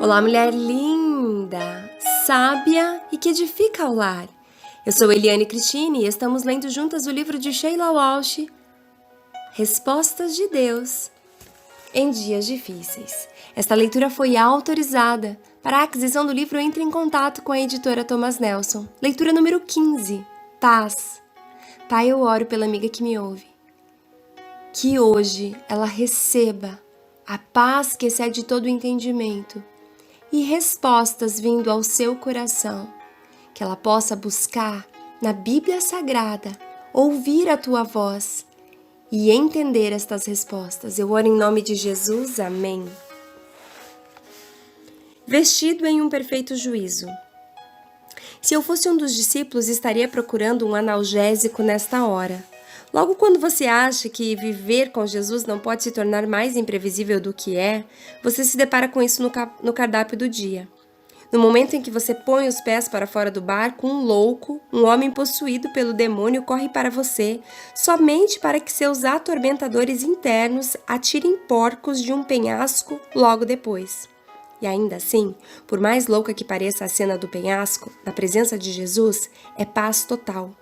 Olá, mulher linda, sábia e que edifica o lar. Eu sou Eliane Cristine e estamos lendo juntas o livro de Sheila Walsh, Respostas de Deus em Dias Difíceis. Esta leitura foi autorizada. Para a aquisição do livro, entre em contato com a editora Thomas Nelson. Leitura número 15, Paz. Pai, eu oro pela amiga que me ouve. Que hoje ela receba a paz que excede todo o entendimento e respostas vindo ao seu coração, que ela possa buscar na Bíblia Sagrada, ouvir a tua voz e entender estas respostas. Eu oro em nome de Jesus, amém. Vestido em um perfeito juízo. Se eu fosse um dos discípulos, estaria procurando um analgésico nesta hora. Logo quando você acha que viver com Jesus não pode se tornar mais imprevisível do que é, você se depara com isso no cardápio do dia. No momento em que você põe os pés para fora do barco, um louco, um homem possuído pelo demônio corre para você, somente para que seus atormentadores internos atirem porcos de um penhasco logo depois. E ainda assim, por mais louca que pareça a cena do penhasco, na presença de Jesus, é paz total.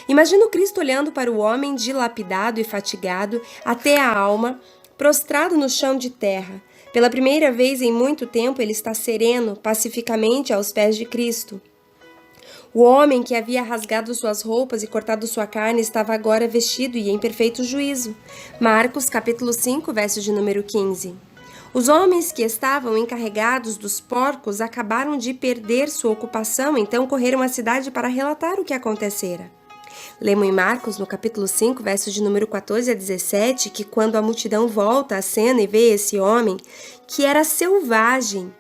Imagina o Cristo olhando para o homem dilapidado e fatigado até a alma, prostrado no chão de terra. Pela primeira vez em muito tempo, ele está sereno, pacificamente aos pés de Cristo. O homem que havia rasgado suas roupas e cortado sua carne estava agora vestido e em perfeito juízo. Marcos capítulo 5, verso de número 15. Os homens que estavam encarregados dos porcos acabaram de perder sua ocupação, então correram à cidade para relatar o que acontecera. Lemos em Marcos, no capítulo 5, versos de número 14 a 17, que quando a multidão volta à cena e vê esse homem, que era selvagem,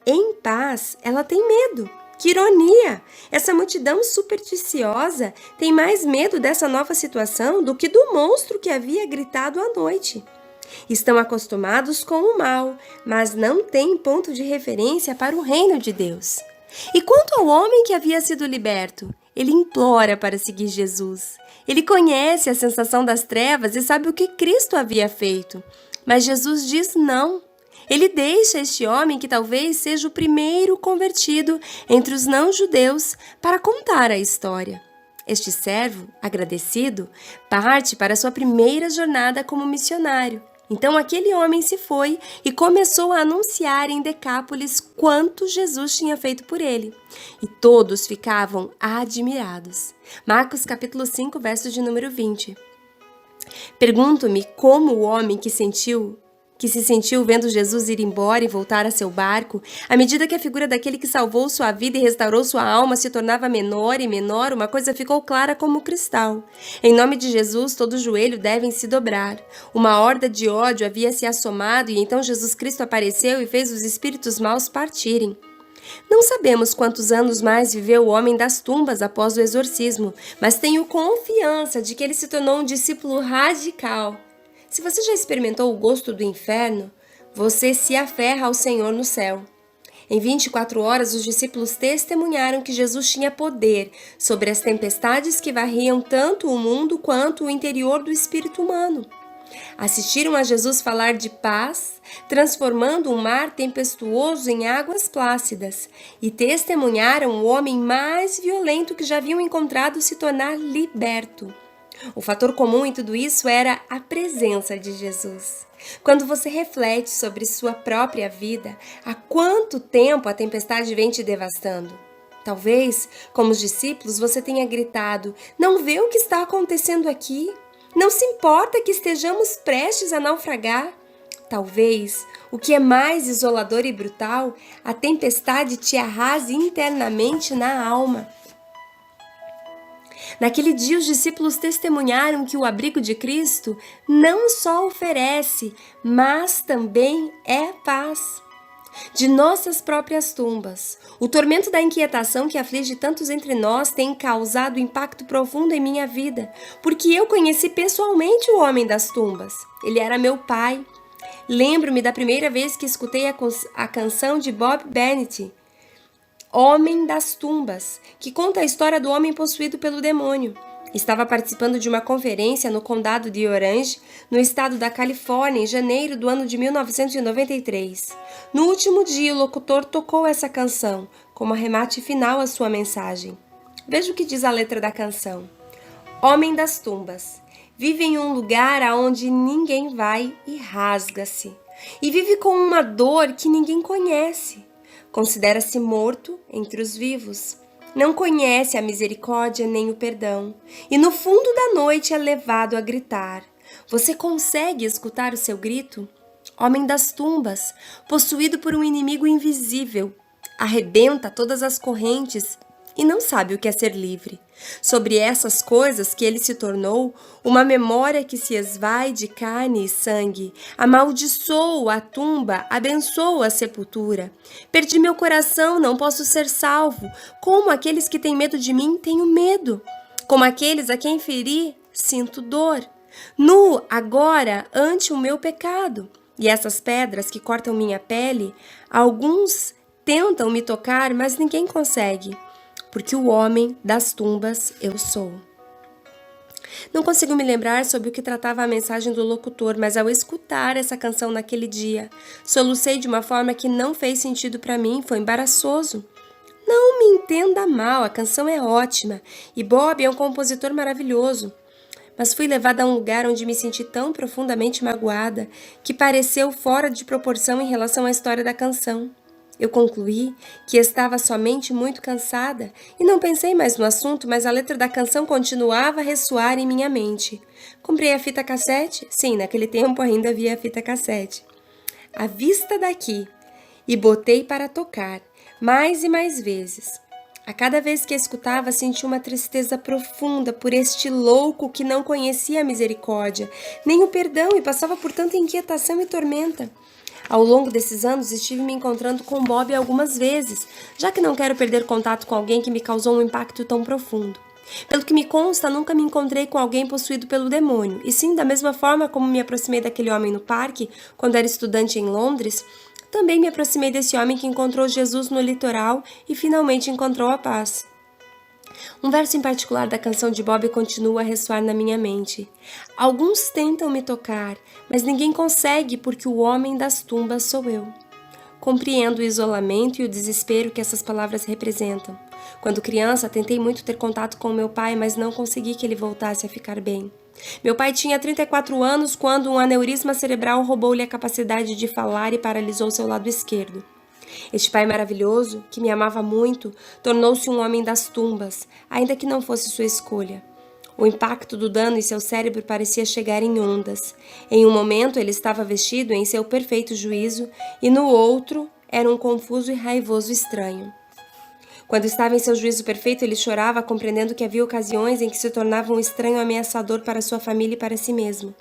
em paz, ela tem medo. Que ironia! Essa multidão supersticiosa tem mais medo dessa nova situação do que do monstro que havia gritado à noite. Estão acostumados com o mal, mas não têm ponto de referência para o reino de Deus. E quanto ao homem que havia sido liberto, ele implora para seguir Jesus. Ele conhece a sensação das trevas e sabe o que Cristo havia feito. Mas Jesus diz não. Ele deixa este homem, que talvez seja o primeiro convertido entre os não-judeus, para contar a história. Este servo, agradecido, parte para sua primeira jornada como missionário. Então aquele homem se foi e começou a anunciar em Decápolis quanto Jesus tinha feito por ele. E todos ficavam admirados. Marcos capítulo 5, verso de número 20. Pergunto-me como o homem que se sentiu vendo Jesus ir embora e voltar a seu barco, à medida que a figura daquele que salvou sua vida e restaurou sua alma se tornava menor e menor, uma coisa ficou clara como cristal. Em nome de Jesus, todo joelho deve se dobrar. Uma horda de ódio havia se assomado e então Jesus Cristo apareceu e fez os espíritos maus partirem. Não sabemos quantos anos mais viveu o homem das tumbas após o exorcismo, mas tenho confiança de que ele se tornou um discípulo radical. Se você já experimentou o gosto do inferno, você se aferra ao Senhor no céu. Em 24 horas, os discípulos testemunharam que Jesus tinha poder sobre as tempestades que varriam tanto o mundo quanto o interior do espírito humano. Assistiram a Jesus falar de paz, transformando um mar tempestuoso em águas plácidas, e testemunharam o homem mais violento que já haviam encontrado se tornar liberto. O fator comum em tudo isso era a presença de Jesus. Quando você reflete sobre sua própria vida, há quanto tempo a tempestade vem te devastando? Talvez, como os discípulos, você tenha gritado: "Não vê o que está acontecendo aqui? Não se importa que estejamos prestes a naufragar?" Talvez, o que é mais isolador e brutal, a tempestade te arrase internamente na alma. Naquele dia, os discípulos testemunharam que o abrigo de Cristo não só oferece, mas também é paz. De nossas próprias tumbas, o tormento da inquietação que aflige tantos entre nós tem causado impacto profundo em minha vida, porque eu conheci pessoalmente o homem das tumbas. Ele era meu pai. Lembro-me da primeira vez que escutei a canção de Bob Bennett, Homem das Tumbas, que conta a história do homem possuído pelo demônio. Estava participando de uma conferência no condado de Orange, no estado da Califórnia, em janeiro do ano de 1993. No último dia, o locutor tocou essa canção, como arremate final à sua mensagem. Veja o que diz a letra da canção. Homem das tumbas, vive em um lugar aonde ninguém vai e rasga-se. E vive com uma dor que ninguém conhece. Considera-se morto entre os vivos. Não conhece a misericórdia nem o perdão, e no fundo da noite é levado a gritar. Você consegue escutar o seu grito? Homem das tumbas, possuído por um inimigo invisível, arrebenta todas as correntes e não sabe o que é ser livre. Sobre essas coisas que ele se tornou, uma memória que se esvai de carne e sangue, amaldiçoo a tumba, abençoo a sepultura. Perdi meu coração, não posso ser salvo. Como aqueles que têm medo de mim, tenho medo. Como aqueles a quem feri, sinto dor. Nu, agora, ante o meu pecado. E essas pedras que cortam minha pele, alguns tentam me tocar, mas ninguém consegue. Porque o homem das tumbas eu sou. Não consigo me lembrar sobre o que tratava a mensagem do locutor, mas ao escutar essa canção naquele dia, solucei de uma forma que não fez sentido para mim, foi embaraçoso. Não me entenda mal, a canção é ótima e Bob é um compositor maravilhoso. Mas fui levada a um lugar onde me senti tão profundamente magoada que pareceu fora de proporção em relação à história da canção. Eu concluí que estava somente muito cansada e não pensei mais no assunto, mas a letra da canção continuava a ressoar em minha mente. Comprei a fita cassete, sim, naquele tempo ainda havia fita cassete, à vista daqui, e botei para tocar, mais e mais vezes. A cada vez que a escutava, senti uma tristeza profunda por este louco que não conhecia a misericórdia, nem o perdão e passava por tanta inquietação e tormenta. Ao longo desses anos, estive me encontrando com Bob algumas vezes, já que não quero perder contato com alguém que me causou um impacto tão profundo. Pelo que me consta, nunca me encontrei com alguém possuído pelo demônio, e sim, da mesma forma como me aproximei daquele homem no parque, quando era estudante em Londres, também me aproximei desse homem que encontrou Jesus no litoral e finalmente encontrou a paz. Um verso em particular da canção de Bob continua a ressoar na minha mente. Alguns tentam me tocar, mas ninguém consegue porque o homem das tumbas sou eu. Compreendo o isolamento e o desespero que essas palavras representam. Quando criança, tentei muito ter contato com meu pai, mas não consegui que ele voltasse a ficar bem. Meu pai tinha 34 anos quando um aneurisma cerebral roubou-lhe a capacidade de falar e paralisou seu lado esquerdo. Este pai maravilhoso, que me amava muito, tornou-se um homem das tumbas, ainda que não fosse sua escolha. O impacto do dano em seu cérebro parecia chegar em ondas. Em um momento ele estava vestido em seu perfeito juízo e no outro era um confuso e raivoso estranho. Quando estava em seu juízo perfeito, ele chorava, compreendendo que havia ocasiões em que se tornava um estranho ameaçador para sua família e para si mesmo.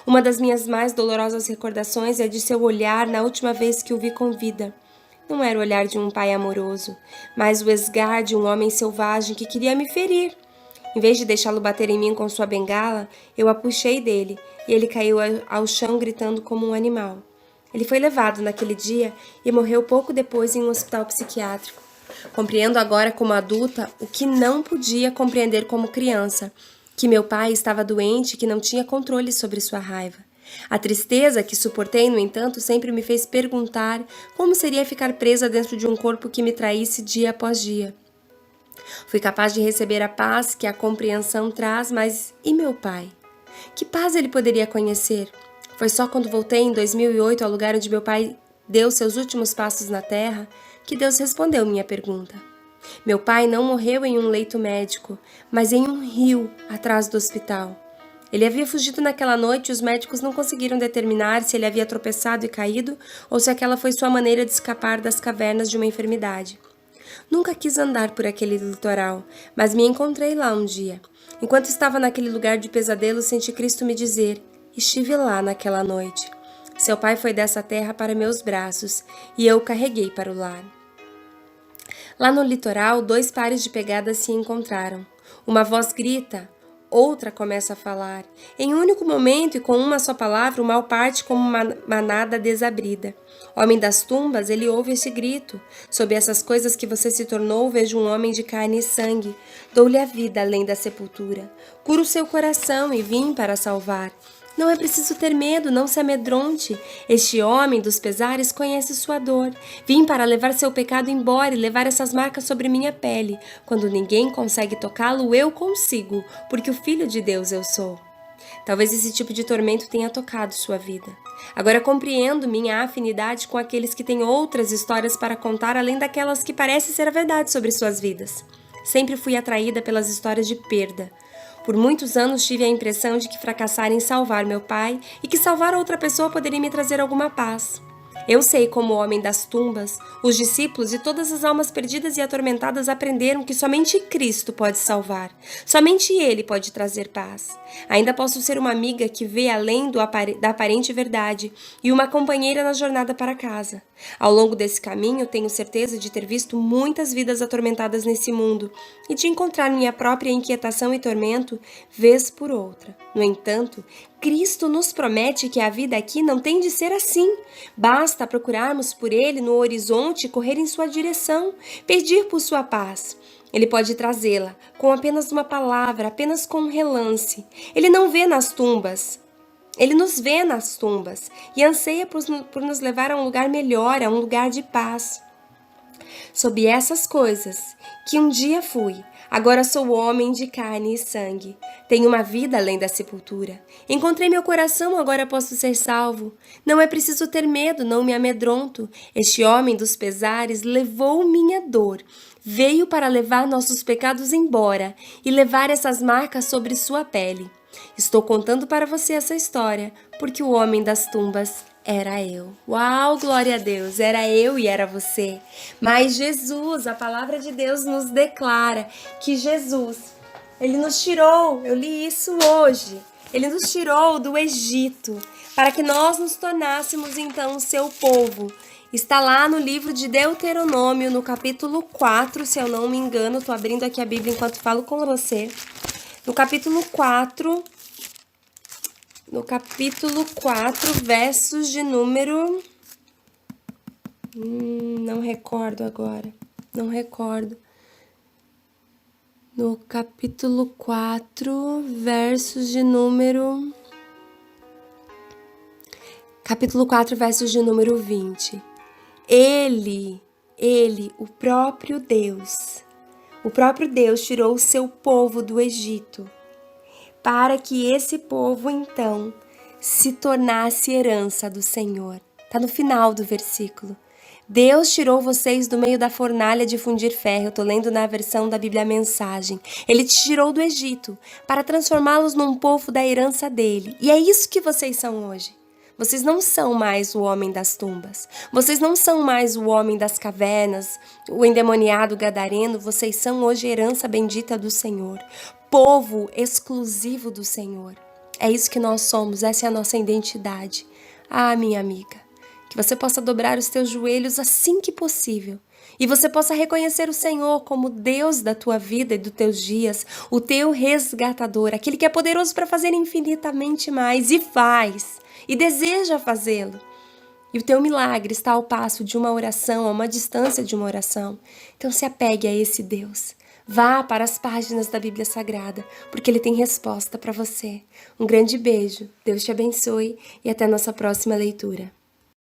Uma das minhas mais dolorosas recordações é de seu olhar na última vez que o vi com vida. Não era o olhar de um pai amoroso, mas o esgar de um homem selvagem que queria me ferir. Em vez de deixá-lo bater em mim com sua bengala, eu a puxei dele e ele caiu ao chão gritando como um animal. Ele foi levado naquele dia e morreu pouco depois em um hospital psiquiátrico. Compreendo agora como adulta o que não podia compreender como criança, que meu pai estava doente e que não tinha controle sobre sua raiva. A tristeza que suportei, no entanto, sempre me fez perguntar como seria ficar presa dentro de um corpo que me traísse dia após dia. Fui capaz de receber a paz que a compreensão traz, mas e meu pai? Que paz ele poderia conhecer? Foi só quando voltei em 2008 ao lugar onde meu pai deu seus últimos passos na terra que Deus respondeu minha pergunta. Meu pai não morreu em um leito médico, mas em um rio atrás do hospital. Ele havia fugido naquela noite e os médicos não conseguiram determinar se ele havia tropeçado e caído ou se aquela foi sua maneira de escapar das cavernas de uma enfermidade. Nunca quis andar por aquele litoral, mas me encontrei lá um dia. Enquanto estava naquele lugar de pesadelo, senti Cristo me dizer: estive lá naquela noite. Seu pai foi dessa terra para meus braços e eu o carreguei para o lar. Lá no litoral, dois pares de pegadas se encontraram. Uma voz grita: outra começa a falar. Em um único momento e com uma só palavra, o mal parte como uma manada desabrida. Homem das tumbas, ele ouve esse grito. Sob essas coisas que você se tornou, vejo um homem de carne e sangue. Dou-lhe a vida além da sepultura. Curo o seu coração e vim para salvar. Não é preciso ter medo, não se amedronte. Este homem dos pesares conhece sua dor. Vim para levar seu pecado embora e levar essas marcas sobre minha pele. Quando ninguém consegue tocá-lo, eu consigo, porque o Filho de Deus eu sou. Talvez esse tipo de tormento tenha tocado sua vida. Agora compreendo minha afinidade com aqueles que têm outras histórias para contar além daquelas que parecem ser a verdade sobre suas vidas. Sempre fui atraída pelas histórias de perda. Por muitos anos tive a impressão de que fracassar em salvar meu pai e que salvar outra pessoa poderia me trazer alguma paz. Eu sei como o homem das tumbas, os discípulos e todas as almas perdidas e atormentadas aprenderam que somente Cristo pode salvar. Somente Ele pode trazer paz. Ainda posso ser uma amiga que vê além da aparente verdade e uma companheira na jornada para casa. Ao longo desse caminho, tenho certeza de ter visto muitas vidas atormentadas nesse mundo e de encontrar minha própria inquietação e tormento vez por outra. No entanto, Cristo nos promete que a vida aqui não tem de ser assim. Basta procurarmos por Ele no horizonte e correr em sua direção, pedir por sua paz. Ele pode trazê-la com apenas uma palavra, apenas com um relance. Ele não vê nas tumbas. Ele nos vê nas tumbas e anseia por nos levar a um lugar melhor, a um lugar de paz. Sob essas coisas que um dia fui, agora sou homem de carne e sangue. Tenho uma vida além da sepultura. Encontrei meu coração, agora posso ser salvo. Não é preciso ter medo, não me amedronto. Este homem dos pesares levou minha dor. Veio para levar nossos pecados embora e levar essas marcas sobre sua pele. Estou contando para você essa história, porque o homem das tumbas era eu. Uau, glória a Deus, era eu e era você. Mas Jesus, a palavra de Deus nos declara que Jesus, Ele nos tirou, eu li isso hoje, Ele nos tirou do Egito, para que nós nos tornássemos então o seu povo. Está lá no livro de Deuteronômio, no capítulo 4, se eu não me engano, estou abrindo aqui a Bíblia enquanto falo com você. No capítulo 4, versos de número... não recordo agora, não recordo. No capítulo 4, versos de número... Capítulo 4, versos de número 20. Ele, o próprio Deus tirou o seu povo do Egito, para que esse povo, então, se tornasse herança do Senhor. Está no final do versículo. Deus tirou vocês do meio da fornalha de fundir ferro. Eu estou lendo na versão da Bíblia Mensagem. Ele te tirou do Egito para transformá-los num povo da herança dele. E é isso que vocês são hoje. Vocês não são mais o homem das tumbas. Vocês não são mais o homem das cavernas, o endemoniado gadareno. Vocês são hoje herança bendita do Senhor. Povo exclusivo do Senhor. É isso que nós somos, essa é a nossa identidade. Ah, minha amiga, que você possa dobrar os teus joelhos assim que possível. E você possa reconhecer o Senhor como Deus da tua vida e dos teus dias, o teu resgatador, aquele que é poderoso para fazer infinitamente mais e faz. E deseja fazê-lo. E o teu milagre está ao passo de uma oração, a uma distância de uma oração. Então se apegue a esse Deus. Vá para as páginas da Bíblia Sagrada, porque Ele tem resposta para você. Um grande beijo, Deus te abençoe e até nossa próxima leitura.